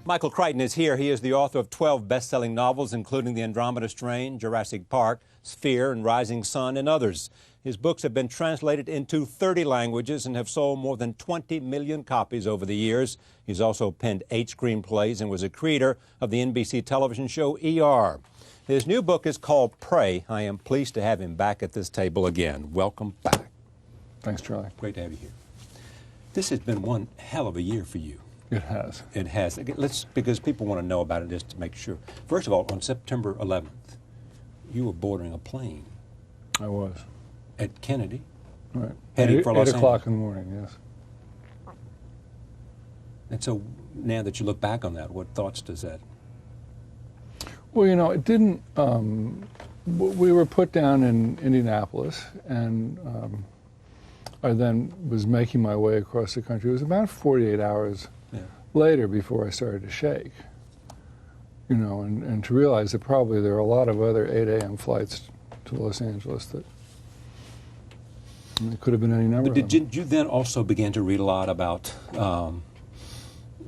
Michael Crichton is here. He is the author of 12 best-selling novels, including The Andromeda Strain, Jurassic Park, Sphere, and Rising Sun, and others. His books have been translated into 30 languages and have sold more than 20 million copies over the years. He's also penned 8 screenplays and was a creator of the NBC television show ER. His new book is called Pray. I am pleased to have him back at this table again. Welcome back. Thanks, Charlie. Great to have you here. This has been one hell of a year for you. It has. It has. Because people want to know about it just to make sure. First of all, on September 11th, you were boarding a plane. I was. At Kennedy? Right. Heading for Los Angeles. 8 o'clock in the morning, yes. And so now that you look back on that, what thoughts does that? Well, you know, it didn't, we were put down in Indianapolis, and I then was making my way across the country. It was about 48 hours later before I started to shake, you know, and to realize that probably there are a lot of other 8 a.m. flights to Los Angeles that it could have been any number of them. Did you then also begin to read a lot about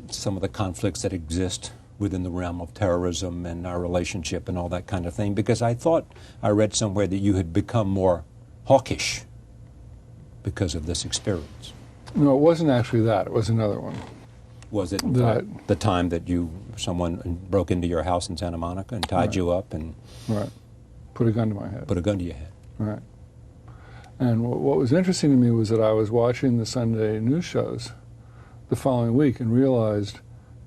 some of the conflicts that exist within the realm of terrorism and our relationship and all that kind of thing? Because I thought I read somewhere that you had become more hawkish because of this experience. No, it wasn't actually that. It was another one. Was it the time that someone broke into your house in Santa Monica and tied you up and put a gun to my head? Put a gun to your head. Right. And what was interesting to me was that I was watching the Sunday news shows the following week and realized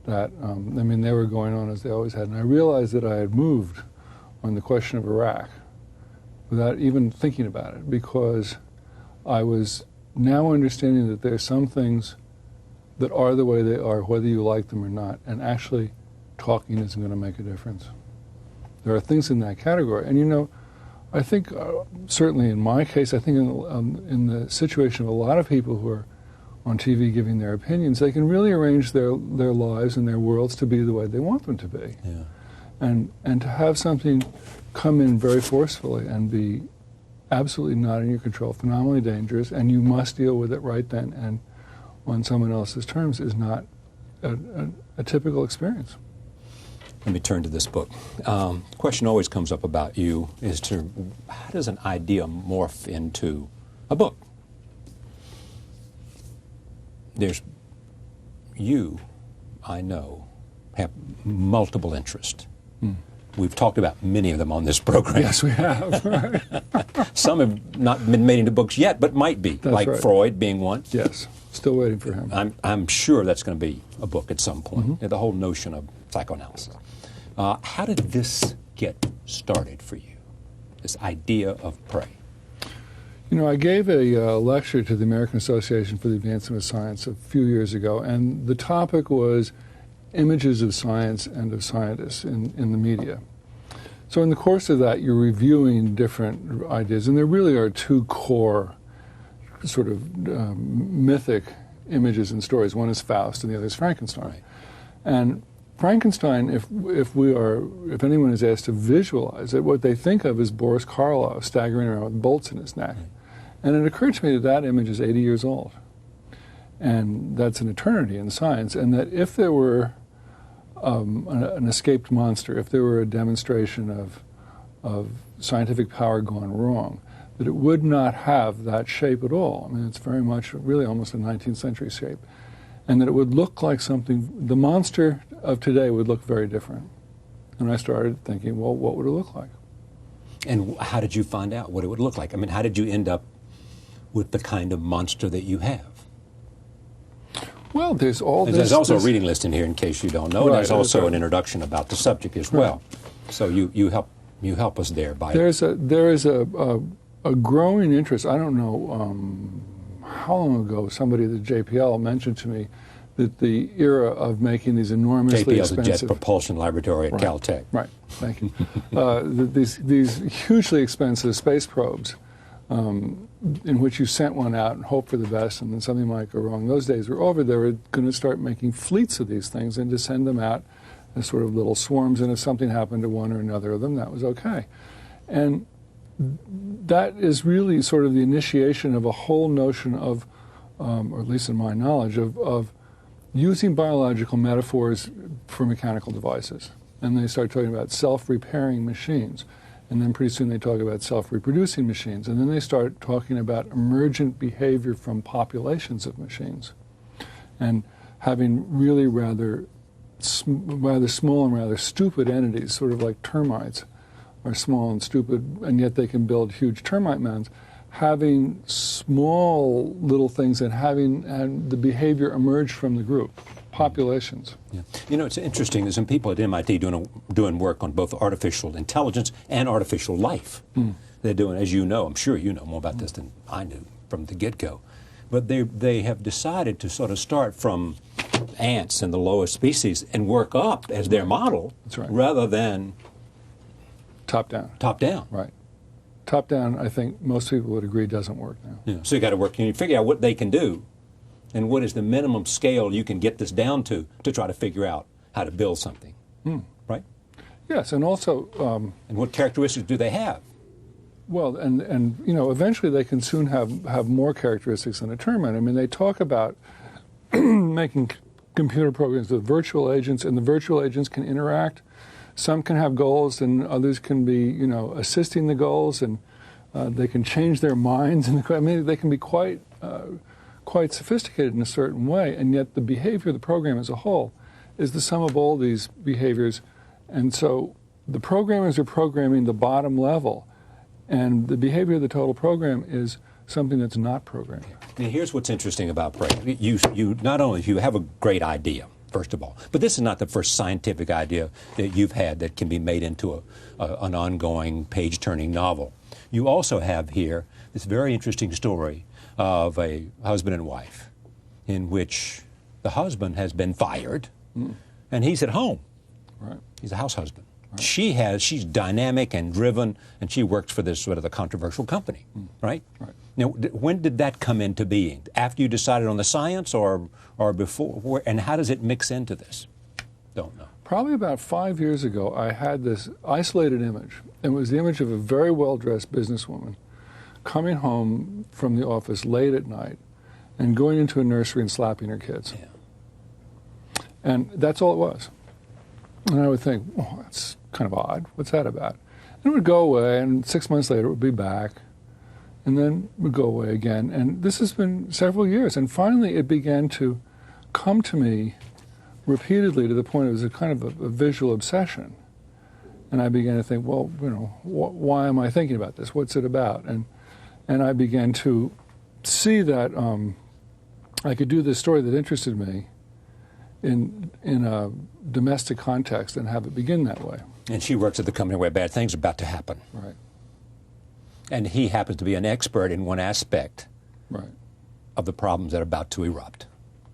that, I mean, they were going on as they always had, and I realized that I had moved on the question of Iraq without even thinking about it, because I was now understanding that there's some things that are the way they are, whether you like them or not, and actually talking isn't going to make a difference. There are things in that category. And you know, I think, certainly in my case, I think in the situation of a lot of people who are on TV giving their opinions, they can really arrange their lives and their worlds to be the way they want them to be. Yeah. And to have something come in very forcefully and be absolutely not in your control, phenomenally dangerous, and you must deal with it right then and on someone else's terms is not a typical experience. Let me turn to this book. The question always comes up about you is how does an idea morph into a book? I know, have multiple interests. We've talked about many of them on this program. Yes, we have. Some have not been made into books yet, but might be, like Freud being one. Yes, still waiting for him. I'm sure that's going to be a book at some point, the whole notion of psychoanalysis. How did this get started for you, this idea of Pray? You know, I gave a lecture to the American Association for the Advancement of Science a few years ago, and the topic was images of science and of scientists in the media. So in the course of that, you're reviewing different ideas, and there really are two core sort of mythic images and stories. One is Faust, and the other is Frankenstein. Right. And Frankenstein, if anyone is asked to visualize it, what they think of is Boris Karloff staggering around with bolts in his neck. And it occurred to me that image is 80 years old. And that's an eternity in science. And that if there were an escaped monster, if there were a demonstration of scientific power gone wrong, that it would not have that shape at all. I mean, it's very much, really almost a 19th century shape. And that it would look like something, the monster of today would look very different. And I started thinking, well, what would it look like? And how did you find out what it would look like? I mean, how did you end up with the kind of monster that you have? Well, there's also a reading list in here in case you don't know. Right, there's also an introduction about the subject as well. So you help us there by there is a growing interest. I don't know how long ago somebody at the JPL mentioned to me that the era of making these enormously expensive... JPL, the Jet Propulsion Laboratory at Caltech. Right, thank you. These hugely expensive space probes in which you sent one out and hoped for the best and then something might go wrong. Those days were over. They were going to start making fleets of these things and to send them out as sort of little swarms, and if something happened to one or another of them, that was okay. And that is really sort of the initiation of a whole notion of, or at least in my knowledge, of using biological metaphors for mechanical devices. And they start talking about self-repairing machines. And then pretty soon they talk about self-reproducing machines. And then they start talking about emergent behavior from populations of machines. And having really rather small and rather stupid entities, sort of like termites, are small and stupid, and yet they can build huge termite mounds. Having small little things and the behavior emerge from the group, populations. Yeah. You know, it's interesting. There's some people at MIT doing work on both artificial intelligence and artificial life. They're doing, as you know, I'm sure you know more about this than I knew from the get-go. But they have decided to sort of start from ants and the lowest species and work up as their model. That's right. Rather than top down. Top down. Right. Top down, I think most people would agree, doesn't work now. Yeah. So you got to work. You figure out what they can do, and what is the minimum scale you can get this down to try to figure out how to build something. Right. Yes, and also. And what characteristics do they have? Well, and you know, eventually they can soon have more characteristics than a termite. I mean, they talk about making computer programs with virtual agents, and the virtual agents can interact. Some can have goals, and others can be, you know, assisting the goals, and they can change their minds. And I mean, they can be quite sophisticated in a certain way, and yet the behavior of the program as a whole is the sum of all these behaviors. And so the programmers are programming the bottom level, and the behavior of the total program is something that's not programmed. Now, here's what's interesting about brain. You not only you have a great idea, first of all, but this is not the first scientific idea that you've had that can be made into an ongoing page-turning novel. You also have here this very interesting story of a husband and wife in which the husband has been fired and he's at home. Right. He's a house husband. Right. She's dynamic and driven, and she works for this sort of a controversial company, right? Right. Now, when did that come into being? After you decided on the science, or before? And how does it mix into this? Don't know. Probably about 5 years ago, I had this isolated image. It was the image of a very well-dressed businesswoman coming home from the office late at night and going into a nursery and slapping her kids. Yeah. And that's all it was. And I would think, oh, that's kind of odd. What's that about? And it would go away, and 6 months later it would be back, and then it would go away again. And this has been several years. And finally it began to come to me repeatedly to the point it was a kind of a visual obsession. And I began to think, well, you know, why am I thinking about this? What's it about? And I began to see that I could do this story that interested me in a domestic context and have it begin that way. And she works at the company where bad things are about to happen. Right. And he happens to be an expert in one aspect of the problems that are about to erupt.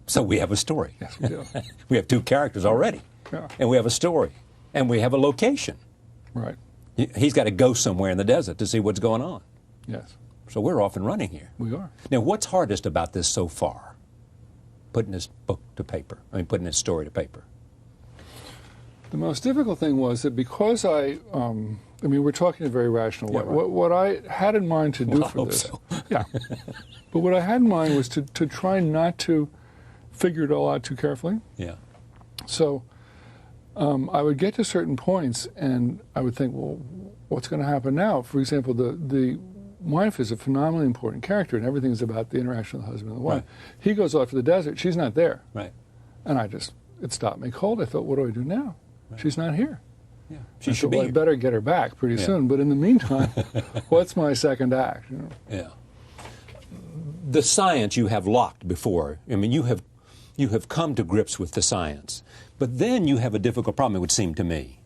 So we have a story. Yes, we do. We have two characters already. Yeah. And we have a story. And we have a location. Right. He's got to go somewhere in the desert to see what's going on. Yes. So we're off and running here. We are. Now, what's hardest about this so far? Putting this book to paper. Putting this story to paper. The most difficult thing was that because I mean, we're talking in a very rational way. Yeah, right. What I had in mind to do for this, so. Yeah, but what I had in mind was to try not to figure it all out too carefully. Yeah. So I would get to certain points, and I would think, well, what's going to happen now? For example, the wife is a phenomenally important character, and everything's about the interaction of the husband and the wife. Right. He goes off to the desert. She's not there. Right. And it stopped me cold. I thought, what do I do now? Right. She's not here. Yeah. She should be. Well, I better get her back pretty soon. But in the meantime, what's my second act? You know? Yeah. The science you have locked before. I mean, you have come to grips with the science. But then you have a difficult problem, it would seem to me,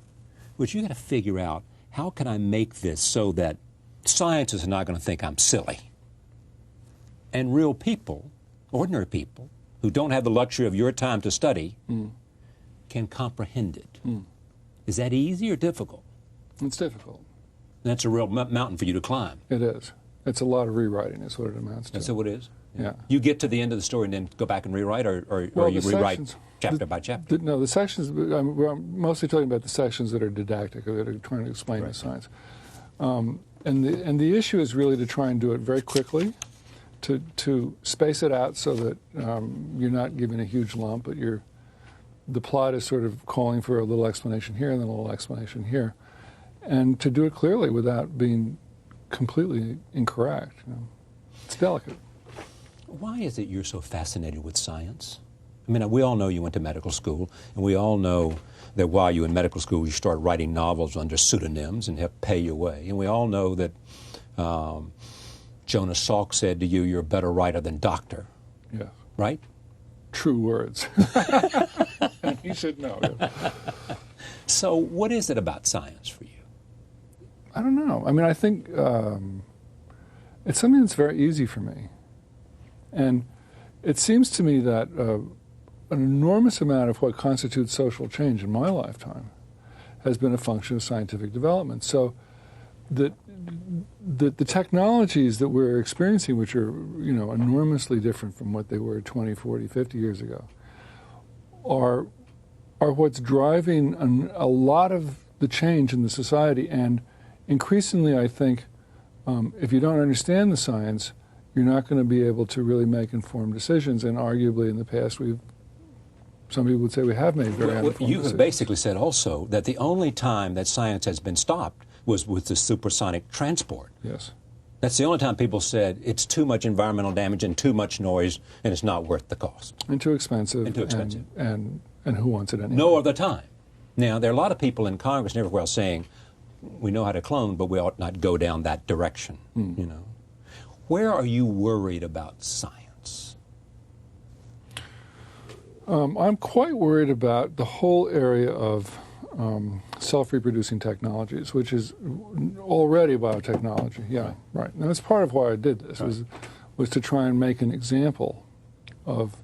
which you got to figure out, how can I make this so that scientists are not going to think I'm silly, and real people, ordinary people, who don't have the luxury of your time to study, can comprehend it. Is that easy or difficult? It's difficult. That's a real mountain for you to climb. It is. It's a lot of rewriting is what it amounts to. That's what it is? Yeah. You get to the end of the story and then go back and rewrite, or you rewrite chapter by chapter? No, the sections, I'm mostly talking about the sections that are didactic, or that are trying to explain the science. And the issue is really to try and do it very quickly, to space it out so that you're not giving a huge lump, but you're the plot is sort of calling for a little explanation here and then a little explanation here, and to do it clearly without being completely incorrect. It's delicate. Why is it you're so fascinated with science? I mean, we all know you went to medical school, and we all know that while you were in medical school, you start writing novels under pseudonyms and help pay your way. And we all know that Jonas Salk said to you, you're a better writer than doctor. Yeah. Right? True words. And he said no. Yeah. So what is it about science for you? I don't know. I mean, I think it's something that's very easy for me. And it seems to me that an enormous amount of what constitutes social change in my lifetime has been a function of scientific development. So the technologies that we're experiencing, which are, enormously different from what they were 20, 40, 50 years ago, are what's driving a lot of the change in the society. And increasingly, I think, if you don't understand the science, you're not going to be able to really make informed decisions. And arguably, in the past, some people would say we have made very uninformed decisions. You have basically said also that the only time that science has been stopped was with the supersonic transport. Yes. That's the only time people said it's too much environmental damage and too much noise and it's not worth the cost. And too expensive. And too expensive. And who wants it anyway? No other time. Now, there are a lot of people in Congress and everywhere else saying, we know how to clone, but we ought not go down that direction, Where are you worried about science? I'm quite worried about the whole area of self-reproducing technologies, which is already biotechnology. Yeah, right. And that's part of why I did this, was to try and make an example of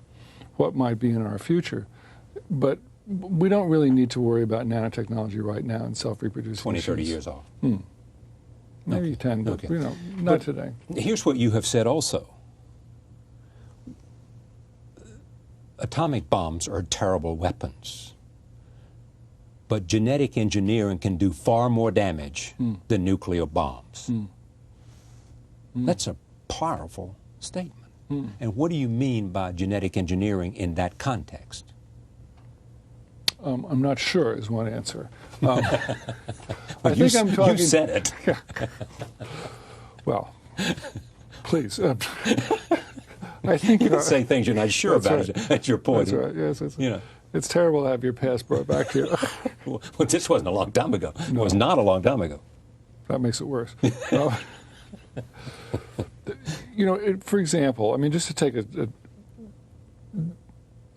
what might be in our future. But we don't really need to worry about nanotechnology right now and self-reproducing 20, 30 machines. years off. Maybe 10, but not today. Here's what you have said also. Atomic bombs are terrible weapons, but genetic engineering can do far more damage than nuclear bombs. That's a powerful statement. And what do you mean by genetic engineering in that context? I'm not sure is one answer. I think I'm talking... You said it. Well, please. I think you can say things you're not sure about. Right. That's your point. That's right. Yes. It's terrible to have your past brought back to you. Well, this wasn't a long time ago. No. It was not a long time ago. That makes it worse. For example, I mean, just to take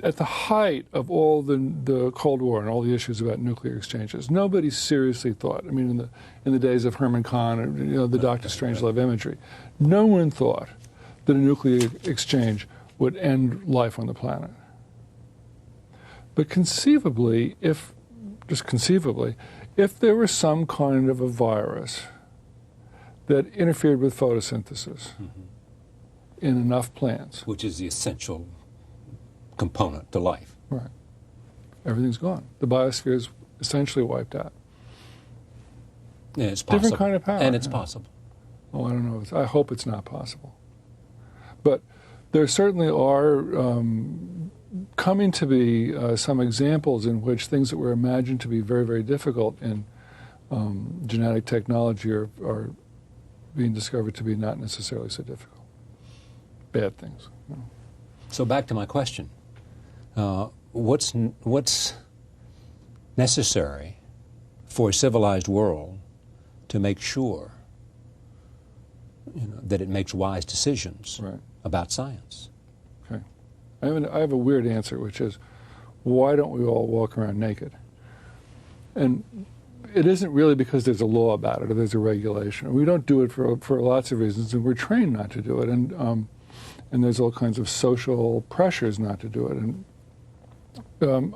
at the height of all the Cold War and all the issues about nuclear exchanges, nobody seriously thought. I mean, in the days of Herman Kahn, or, the Dr. Strangelove imagery, no one thought that a nuclear exchange would end life on the planet. But conceivably, if there was some kind of a virus that interfered with photosynthesis in enough plants, which is the essential component to life. Right. Everything's gone. The biosphere is essentially wiped out. Yeah, it's possible. Different kind of power. And it's possible. Oh, I don't know. I hope it's not possible. But there certainly are coming to be some examples in which things that were imagined to be very, very difficult in genetic technology are being discovered to be not necessarily so difficult. Bad things. So back to my question. What's necessary for a civilized world to make sure that it makes wise decisions about science? Okay. I have a weird answer, which is, why don't we all walk around naked? And it isn't really because there's a law about it or there's a regulation. We don't do it for lots of reasons, and we're trained not to do it. And there's all kinds of social pressures not to do it. And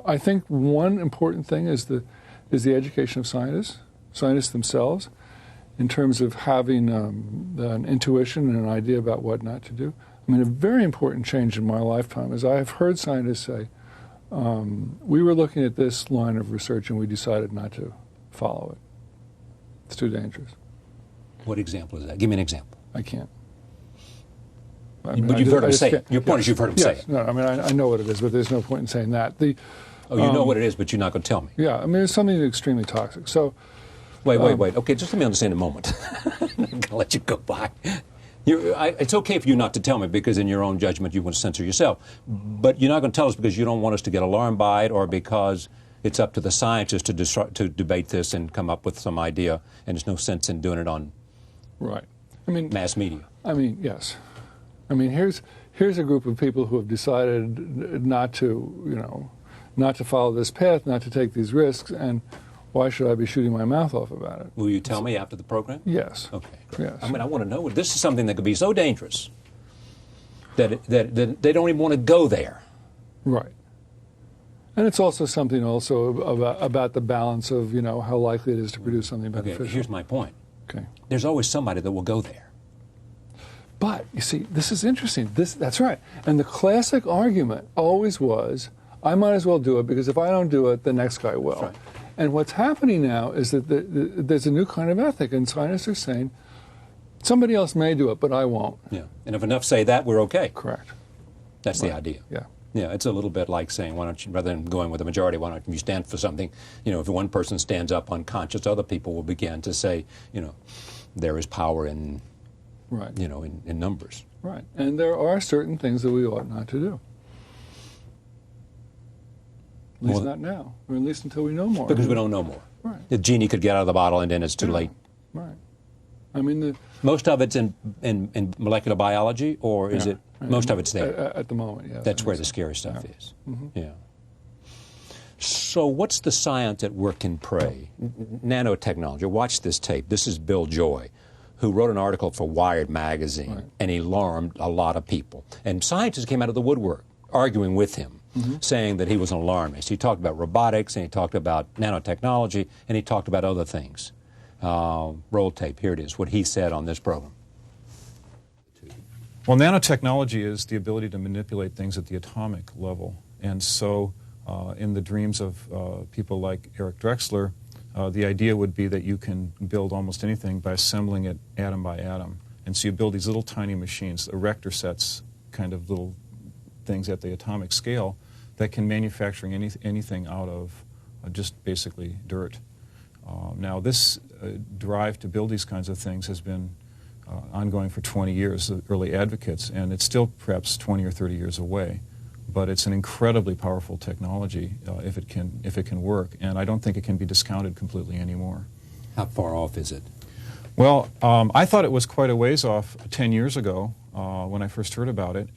I think one important thing is the education of scientists themselves, in terms of having an intuition and an idea about what not to do. I mean, a very important change in my lifetime is I have heard scientists say, we were looking at this line of research and we decided not to follow it. It's too dangerous. What example is that? Give me an example. I can't. But you've heard him say it. Your point is you've heard him say it. No, I mean, I know what it is, but there's no point in saying that. Oh, you know what it is, but you're not going to tell me. Yeah, I mean, it's something extremely toxic. So, wait. Okay, just let me understand a moment. I'm going to let you go by. It's okay for you not to tell me because in your own judgment you want to censor yourself. But you're not going to tell us because you don't want us to get alarmed by it or because it's up to the scientists to debate this and come up with some idea, and there's no sense in doing it on mass media. I mean, yes. I mean, here's a group of people who have decided not to follow this path, not to take these risks, and why should I be shooting my mouth off about it? Will you tell me after the program? Yes. Okay. Yes. I mean, I want to know. This is something that could be so dangerous that they don't even want to go there. Right. And it's also something about the balance of, how likely it is to produce something beneficial. Okay, here's my point. Okay. There's always somebody that will go there. But, you see, this is interesting. That's right. And the classic argument always was, I might as well do it because if I don't do it, the next guy will. Right. And what's happening now is that there's a new kind of ethic, and scientists are saying, somebody else may do it, but I won't. Yeah. And if enough say that, we're okay. Correct. That's the idea. Yeah. Yeah, it's a little bit like saying, why don't you, rather than going with the majority, why don't you stand for something? If one person stands up unconscious, other people will begin to say, there is power in, right. In numbers. Right. And there are certain things that we ought not to do. At least not now, or at least until we know more. Because we don't know more. Right. The genie could get out of the bottle and then it's too late. Right. I mean, most of it's in molecular biology, or is it? Most of it's there. At the moment, yeah. That's where the scary stuff is. Mm-hmm. Yeah. So what's the science at work in prey? Nanotechnology. Watch this tape. This is Bill Joy, who wrote an article for Wired magazine, and he alarmed a lot of people. And scientists came out of the woodwork arguing with him, saying that he was an alarmist. He talked about robotics, and he talked about nanotechnology, and he talked about other things. Roll tape. Here it is, what he said on this program. Well, nanotechnology is the ability to manipulate things at the atomic level. And so in the dreams of people like Eric Drexler, the idea would be that you can build almost anything by assembling it atom by atom. And so you build these little tiny machines, erector sets, kind of little things at the atomic scale that can manufacture anything out of just basically dirt. Now this drive to build these kinds of things has been ongoing for 20 years, the early advocates, and it's still perhaps 20 or 30 years away. But it's an incredibly powerful technology if it can work, and I don't think it can be discounted completely anymore. How far off is it? Well, I thought it was quite a ways off 10 years ago when I first heard about it,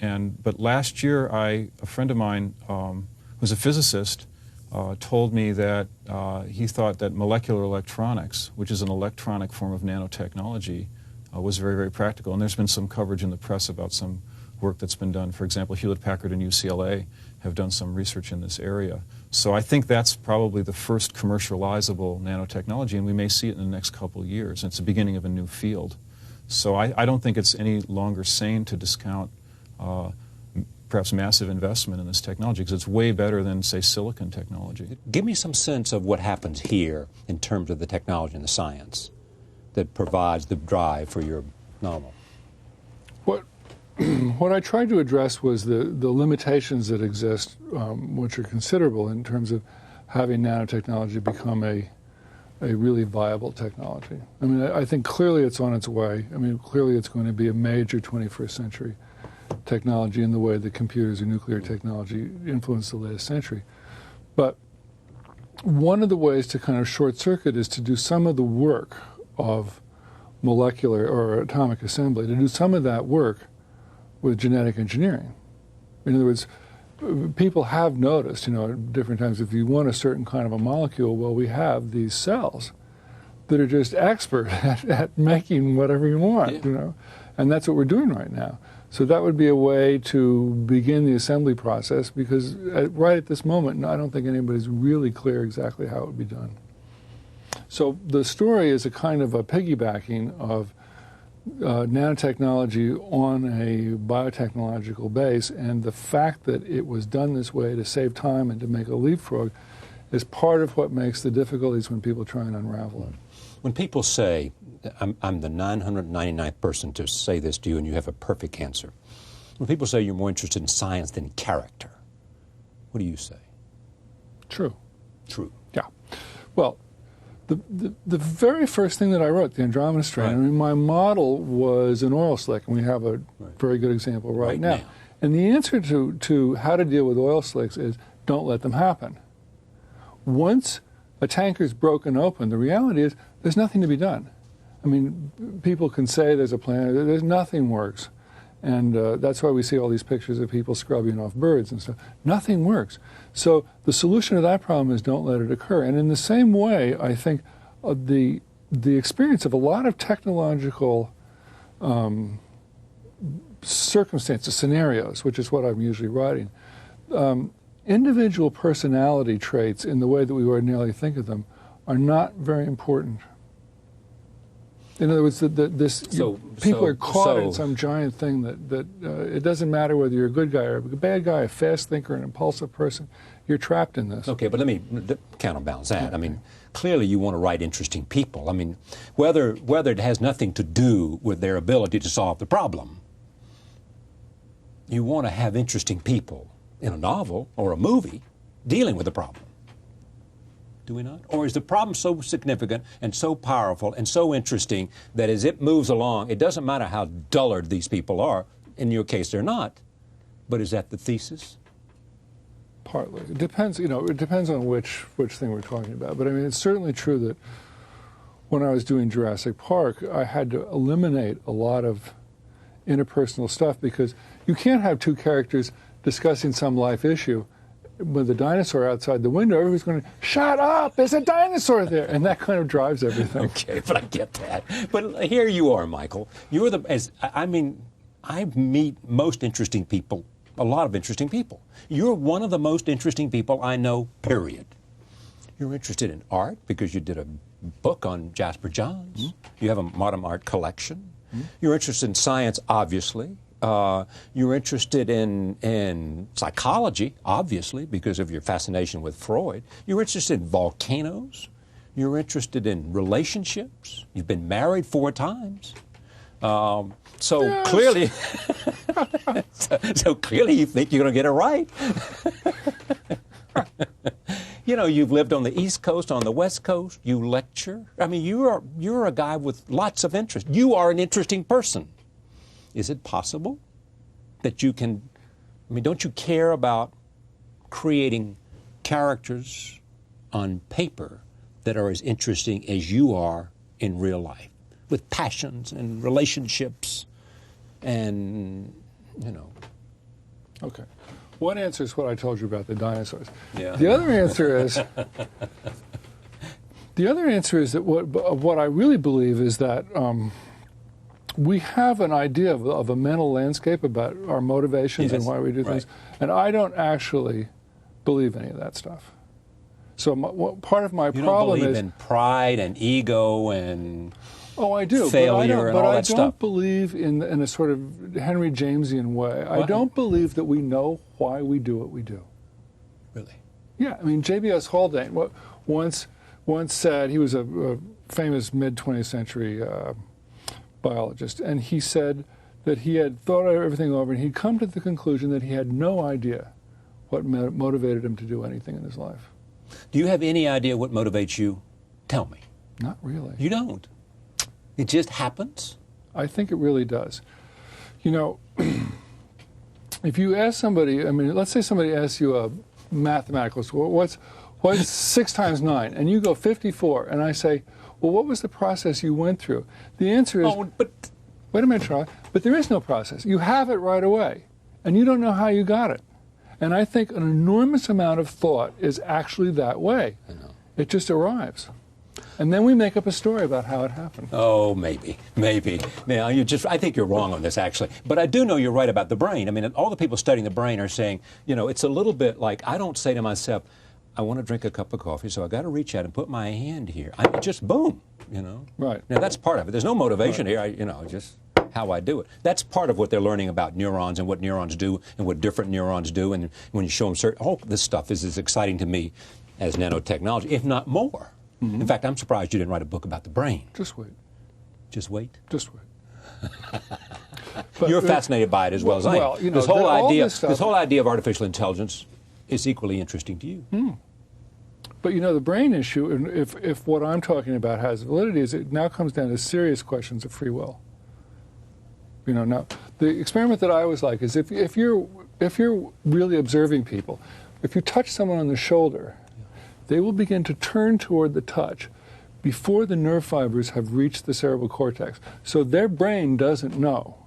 but last year a friend of mine who's a physicist told me that he thought that molecular electronics, which is an electronic form of nanotechnology, was very, very practical. And there's been some coverage in the press about some work that's been done. For example, Hewlett-Packard and UCLA have done some research in this area. So I think that's probably the first commercializable nanotechnology, and we may see it in the next couple of years. It's the beginning of a new field. So I don't think it's any longer sane to discount perhaps massive investment in this technology, because it's way better than, say, silicon technology. Give me some sense of what happens here in terms of the technology and the science that provides the drive for your novel. What I tried to address was the limitations that exist, which are considerable in terms of having nanotechnology become a really viable technology. I mean, I think clearly it's on its way. I mean, clearly it's going to be a major 21st century technology in the way that computers or nuclear technology influenced the latest century. But one of the ways to kind of short circuit is to do some of the work of molecular or atomic assembly, to do some of that work with genetic engineering. In other words, people have noticed, at different times, if you want a certain kind of a molecule, well, we have these cells that are just expert at making whatever you want, and that's what we're doing right now. So that would be a way to begin the assembly process, because right at this moment, I don't think anybody's really clear exactly how it would be done. So the story is a kind of a piggybacking of nanotechnology on a biotechnological base, and the fact that it was done this way to save time and to make a leapfrog is part of what makes the difficulties when people try and unravel it. When people say, I'm the 999th person to say this to you and you have a perfect answer, when people say you're more interested in science than character, what do you say? True. True. Yeah. Well, the very first thing that I wrote, the Andromeda strain, Right. I mean, my model was an oil slick, and we have a very good example right now. And the answer to how to deal with oil slicks is don't let them happen. Once a tanker's broken open, the reality is there's nothing to be done. I mean, people can say there's a plan, there's nothing works. And that's why we see all these pictures of people scrubbing off birds and stuff. Nothing works. So the solution to that problem is don't let it occur. And in the same way, I think the experience of a lot of technological circumstances, scenarios, which is what I'm usually writing, individual personality traits in the way that we ordinarily think of them are not very important. In other words, people are caught in some giant thing that it doesn't matter whether you're a good guy or a bad guy, a fast thinker, an impulsive person. You're trapped in this. Okay, but let me counterbalance that. Yeah. I mean, clearly you want to write interesting people. I mean, whether it has nothing to do with their ability to solve the problem, you want to have interesting people in a novel or a movie dealing with the problem. Do we not? Or is the problem so significant and so powerful and so interesting that as it moves along, it doesn't matter how dullard these people are, in your case they're not, but is that the thesis? Partly. It depends, it depends on which thing we're talking about. But I mean, it's certainly true that when I was doing Jurassic Park, I had to eliminate a lot of interpersonal stuff because you can't have two characters discussing some life issue. With the dinosaur outside the window, everybody's going, shut up, there's a dinosaur there. And that kind of drives everything. Okay, but I get that. But here you are, Michael. You're I meet most interesting people, a lot of interesting people. You're one of the most interesting people I know, period. You're interested in art because you did a book on Jasper Johns. Mm-hmm. You have a modern art collection. Mm-hmm. You're interested in science, obviously. You're interested in psychology, obviously, because of your fascination with Freud. You're interested in volcanoes. You're interested in relationships. You've been married 4 times. So clearly, so clearly you think you're going to get it right. You've lived on the East Coast, on the West Coast. You lecture. I mean, you're a guy with lots of interest. You are an interesting person. Is it possible that you can, don't you care about creating characters on paper that are as interesting as you are in real life, with passions and relationships and, Okay. One answer is what I told you about the dinosaurs. Yeah. The other answer is that what I really believe is that we have an idea of a mental landscape about our motivations and why we do things, and I don't actually believe any of that stuff. So part of my problem is... You don't believe in pride and ego and I do, failure and all that stuff. But I don't believe in a sort of Henry Jamesian way. I don't believe that we know why we do what we do. Really? Yeah, I mean, J.B.S. Haldane once said, he was a famous mid-20th century biologist, and he said that he had thought everything over and he'd come to the conclusion that he had no idea what motivated him to do anything in his life. Do you have any idea what motivates you? Tell me. Not really. You don't? It just happens? I think it really does. If you ask somebody, let's say somebody asks you a mathematical score, what's 6 times 9? And you go 54, and I say, well, what was the process you went through? The answer is, wait a minute, Charlie, but there is no process. You have it right away, and you don't know how you got it. And I think an enormous amount of thought is actually that way. I know. It just arrives. And then we make up a story about how it happened. Oh, maybe. Now, I think you're wrong on this, actually. But I do know you're right about the brain. I mean, all the people studying the brain are saying, it's a little bit like, I don't say to myself, I want to drink a cup of coffee, so I got to reach out and put my hand here. Just boom, Right. Now, that's part of it. There's no motivation here, just how I do it. That's part of what they're learning about neurons and what neurons do and what different neurons do. And when you show them this stuff is as exciting to me as nanotechnology, if not more. Mm-hmm. In fact, I'm surprised you didn't write a book about the brain. Just wait. Just wait? Just wait. You're fascinated by it as well as I am. This whole idea of artificial intelligence is equally interesting to you. But, you know, the brain issue, and if what I'm talking about has validity, is it now comes down to serious questions of free will. You know, now, the experiment that I always like is if you're really observing people, if you touch someone on the shoulder, they will begin to turn toward the touch before the nerve fibers have reached the cerebral cortex. So their brain doesn't know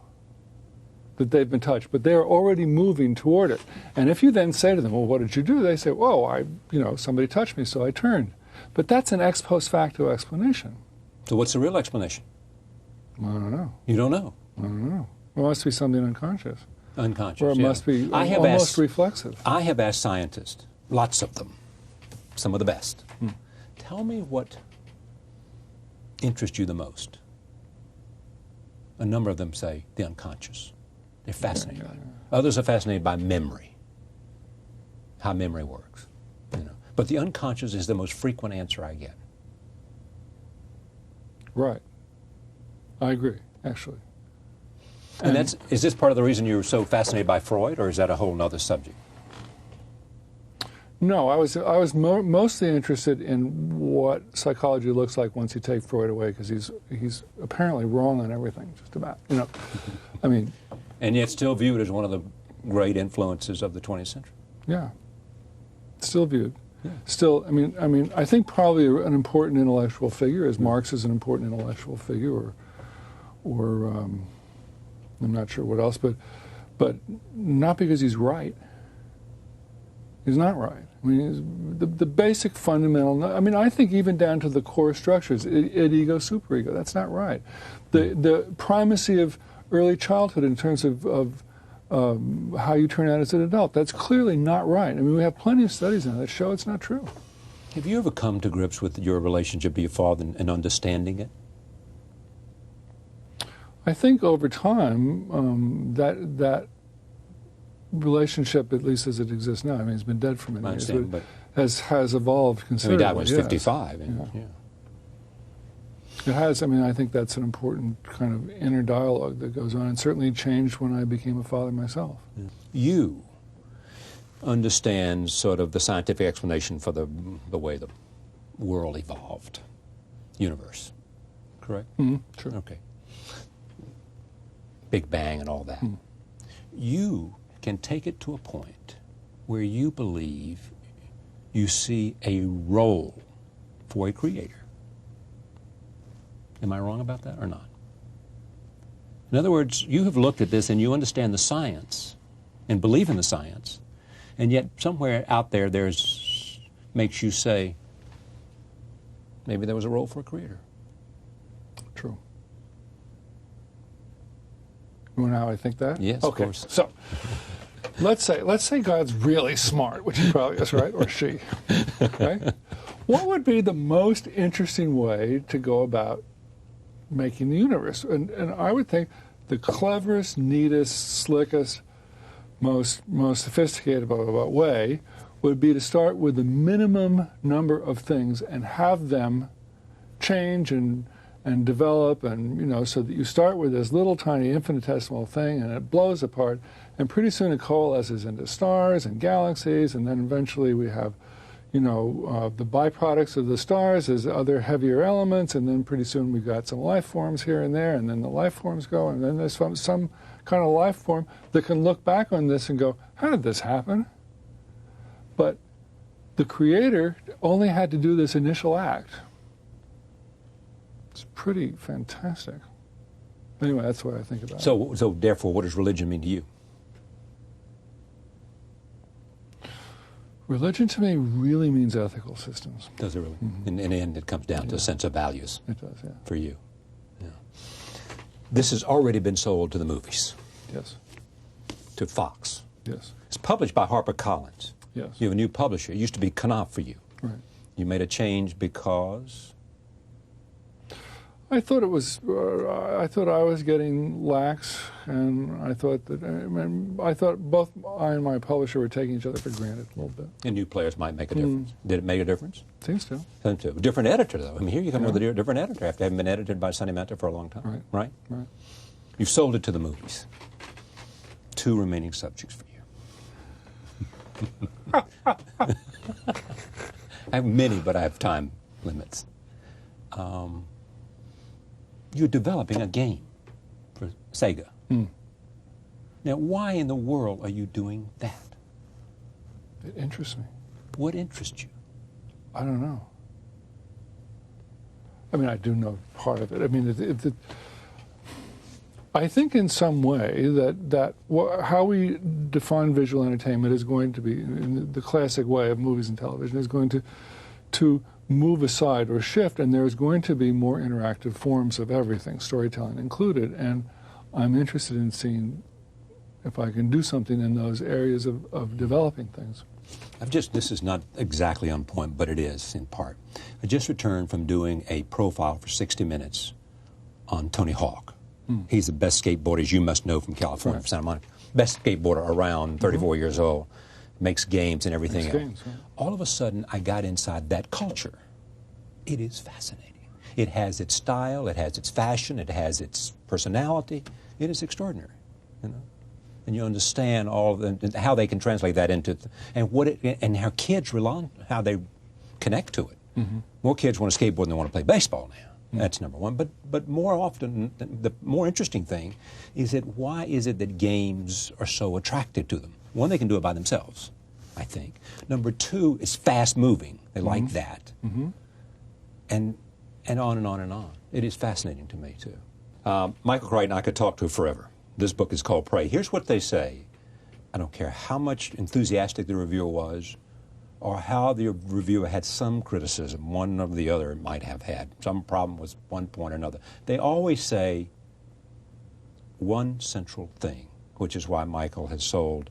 that they've been touched, but they're already moving toward it. And if you then say to them, well, what did you do? They say, whoa, somebody touched me, so I turned. But that's an ex post facto explanation. So what's the real explanation? I don't know. You don't know? I don't know. It must be something unconscious. Unconscious, or it yeah. must be almost reflexive. I have asked scientists, lots of them, some of the best, tell me what interests you the most. A number of them say the unconscious. They're fascinated by it. Others are fascinated by memory, how memory works. You know. But the unconscious is the most frequent answer I get. Right. I agree, actually. And is this part of the reason you're so fascinated by Freud, or is that a whole other subject? No, I was mostly interested in what psychology looks like once you take Freud away, because he's apparently wrong on everything, just about. You know, I mean. And yet still viewed as one of the great influences of the 20th century. Yeah, still viewed. Yeah. Still, I mean, I think probably an important intellectual figure, as Marx is an important intellectual figure, or I'm not sure what else, but not because he's right. He's not right. I mean, the basic fundamental. I mean, I think even down to the core structures, id, ego, superego. That's not right. The primacy of early childhood in terms of how you turn out as an adult. That's clearly not right. I mean, we have plenty of studies now that show it's not true. Have you ever come to grips with your relationship with your father and understanding it? I think over time that relationship, at least as it exists now, I mean, he's been dead for many years, but has evolved considerably. I mean, he died when he was 55. Yeah. It has. I mean, I think that's an important kind of inner dialogue that goes on, and certainly changed when I became a father myself. Yeah. You understand sort of the scientific explanation for the way the world evolved, universe, correct? Mm-hmm. Sure. Okay. Big Bang and all that. You can take it to a point where you believe you see a role for a creator. Am I wrong about that or not? In other words, you have looked at this and you understand the science and believe in the science, and yet somewhere out there makes you say, maybe there was a role for a creator. True. You want to know how I think that? Yes, okay. Of course. So, let's say God's really smart, which he probably is, right? Or she. Okay? What would be the most interesting way to go about making the universe? And I would think the cleverest, neatest, slickest, most sophisticated way would be to start with the minimum number of things and have them change and develop, and so that you start with this little tiny infinitesimal thing and it blows apart, and pretty soon it coalesces into stars and galaxies, and then eventually we have the byproducts of the stars as other heavier elements, and then pretty soon we've got some life forms here and there, and then the life forms go, and then there's some kind of life form that can look back on this and go, how did this happen? But the Creator only had to do this initial act. It's pretty fantastic. Anyway, that's what I think about it. So therefore, what does religion mean to you? Religion to me really means ethical systems. Does it really? Mm-hmm. In the end, it comes down to a sense of values. It does, yeah. For you. Yeah. This has already been sold to the movies. Yes. To Fox. Yes. It's published by HarperCollins. Yes. You have a new publisher. It used to be Knopf for you. Right. You made a change because? I thought it was. I thought I was getting lax, and I thought that. I thought both I and my publisher were taking each other for granted a little bit. And new players might make a difference. Did it make a difference? Seems to. Seems to. Different editor, though. I mean, here you come with a different editor after having been edited by Sonny Manta for a long time. Right. Right. You've sold it to the movies. 2 remaining subjects for you. I have many, but I have time limits. You're developing a game for Sega. Now, why in the world are you doing that? It interests me. What interests you? I don't know. I mean, I do know part of it. I mean, I think in some way that how we define visual entertainment is going to be, in the classic way of movies and television, is going to move aside or shift, and there's going to be more interactive forms of everything, storytelling included. And I'm interested in seeing if I can do something in those areas of developing things. This is not exactly on point, but it is in part. I just returned from doing a profile for 60 Minutes on Tony Hawk. He's the best skateboarder, as you must know, from California, from Santa Monica. Best skateboarder around, 34 years old, makes games and everything else. All of a sudden, I got inside that culture. It is fascinating. It has its style, it has its fashion, it has its personality. It is extraordinary, you know. And you understand all of how they can translate that into, and how kids how they connect to it. More kids want to skateboard than they want to play baseball now. That's number one. But more often, the more interesting thing is that why is it that games are so attractive to them? One, they can do it by themselves, I think. Number two, it's fast moving. They like that. And on and on and on. It is fascinating to me, too. Michael Crichton, I could talk to forever. This book is called Prey. Here's what they say. I don't care how much enthusiastic the reviewer was, or how the reviewer had some criticism, one or the other might have had, some problem with one point or another. They always say one central thing, which is why Michael has sold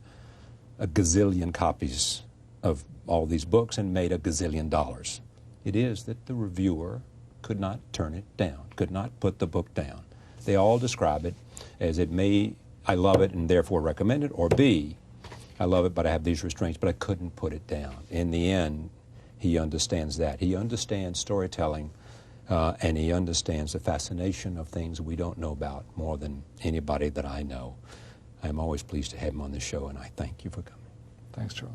a gazillion copies of all these books and made a gazillion dollars. It is that the reviewer could not turn it down, could not put the book down. They all describe it as I love it and therefore recommend it, or B, I love it but I have these restraints, but I couldn't put it down. In the end, he understands that. He understands storytelling, and he understands the fascination of things we don't know about more than anybody that I know. I'm always pleased to have him on the show, and I thank you for coming. Thanks, Charlie.